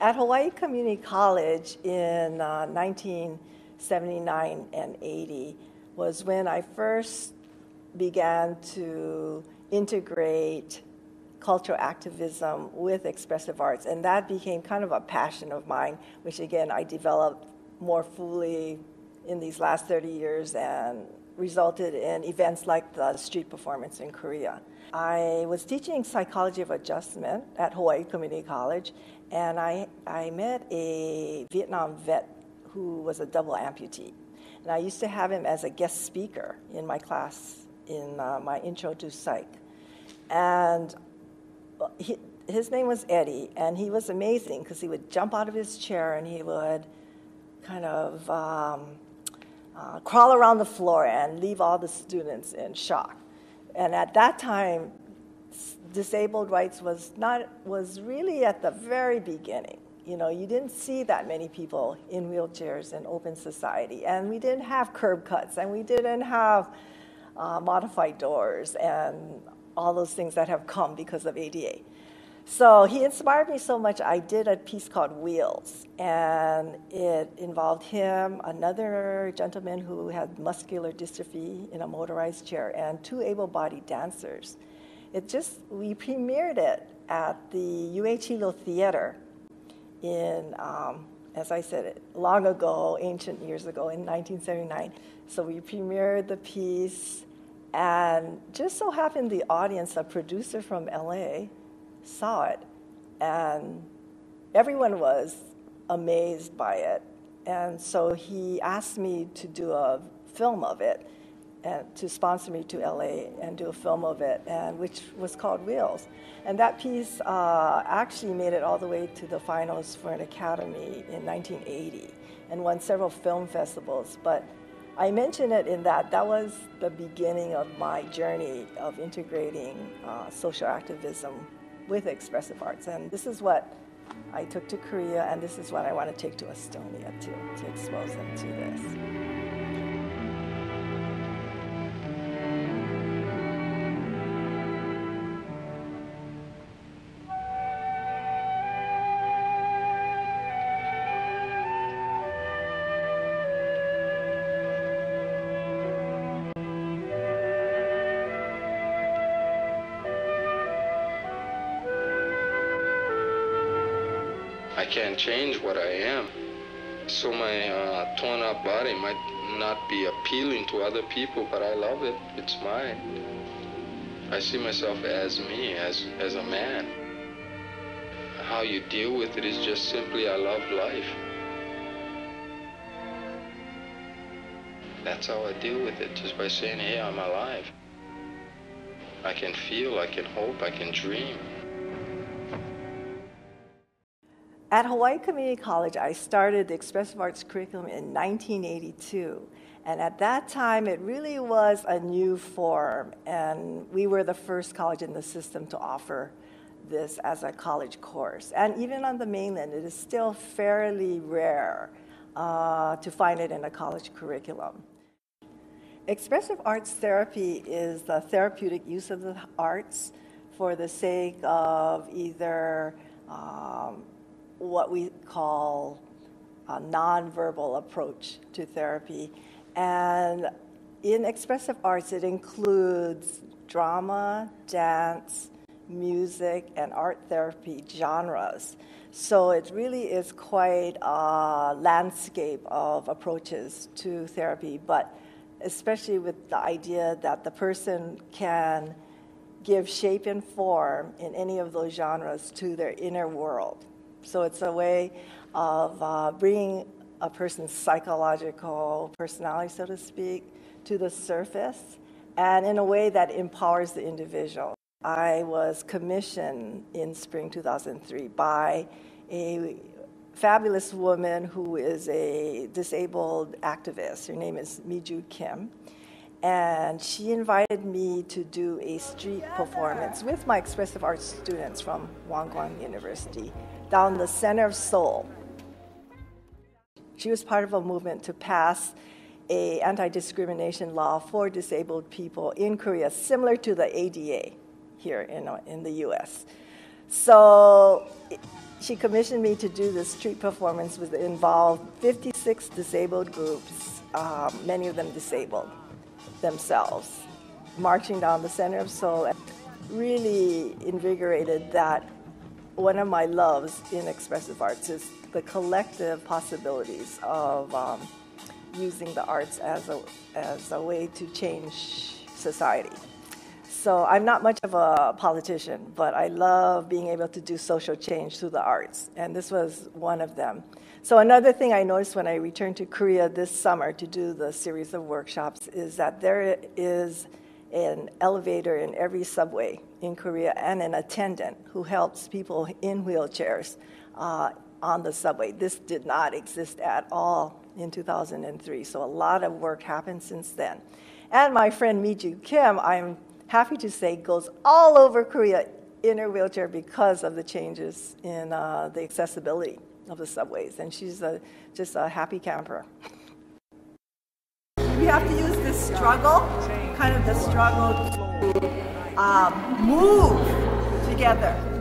At Hawaii Community College in 1979 and 80 was when I first began to integrate cultural activism with expressive arts, and that became kind of a passion of mine, which again I developed more fully in these last 30 years and resulted in events like the street performance in Korea. I was teaching psychology of adjustment at Hawaii Community College, and I met a Vietnam vet who was a double amputee. And I used to have him as a guest speaker in my class in my intro to psych. And his name was Eddie, and he was amazing because he would jump out of his chair and he would kind of crawl around the floor and leave all the students in shock. And at that time, disabled rights was really at the very beginning. You know, you didn't see that many people in wheelchairs in open society, and we didn't have curb cuts, and we didn't have modified doors, and all those things that have come because of ADA. So he inspired me so much, I did a piece called Wheels, and it involved him, another gentleman who had muscular dystrophy in a motorized chair, and two able-bodied dancers. We premiered it at the UH Hilo Theater in, as I said, long ago, ancient years ago, in 1979. So we premiered the piece, and just so happened the audience, a producer from LA, saw it, and everyone was amazed by it. And so he asked me to do a film of it, and to sponsor me to LA and do a film of it, and which was called Wheels. And that piece actually made it all the way to the finals for an Academy in 1980 and won several film festivals. But I mention it in that was the beginning of my journey of integrating social activism with expressive arts. And this is what I took to Korea, and this is what I want to take to Estonia too, to expose them to this. I can't change what I am, so my torn up body might not be appealing to other people, but I love it. It's mine. I see myself as me, as a man. How you deal with it is just simply, I love life. That's how I deal with it, just by saying, hey, I'm alive. I can feel, I can hope, I can dream. At Hawaii Community College, I started the expressive arts curriculum in 1982. And at that time, it really was a new form. And we were the first college in the system to offer this as a college course. And even on the mainland, it is still fairly rare to find it in a college curriculum. Expressive arts therapy is the therapeutic use of the arts for the sake of either what we call a nonverbal approach to therapy. And in expressive arts, it includes drama, dance, music, and art therapy genres. So it really is quite a landscape of approaches to therapy, but especially with the idea that the person can give shape and form in any of those genres to their inner world. So it's a way of bringing a person's psychological personality, so to speak, to the surface, and in a way that empowers the individual. I was commissioned in spring 2003 by a fabulous woman who is a disabled activist. Her name is Miju Kim. And she invited me to do a street performance with my expressive arts students from Wangguang University down the center of Seoul. She was part of a movement to pass an anti-discrimination law for disabled people in Korea, similar to the ADA here in the US. So she commissioned me to do this street performance that involved 56 disabled groups, many of them disabled themselves, marching down the center of Seoul. Really invigorated that one of my loves in expressive arts is the collective possibilities of using the arts as a way to change society. So I'm not much of a politician, but I love being able to do social change through the arts, and this was one of them. So another thing I noticed when I returned to Korea this summer to do the series of workshops is that there is an elevator in every subway in Korea and an attendant who helps people in wheelchairs on the subway. This did not exist at all in 2003, so a lot of work happened since then. And my friend Miju Kim, I'm happy to say, goes all over Korea in her wheelchair because of the changes in the accessibility of the subways. And she's just a happy camper. We have to use this struggle, kind of the struggle to move together.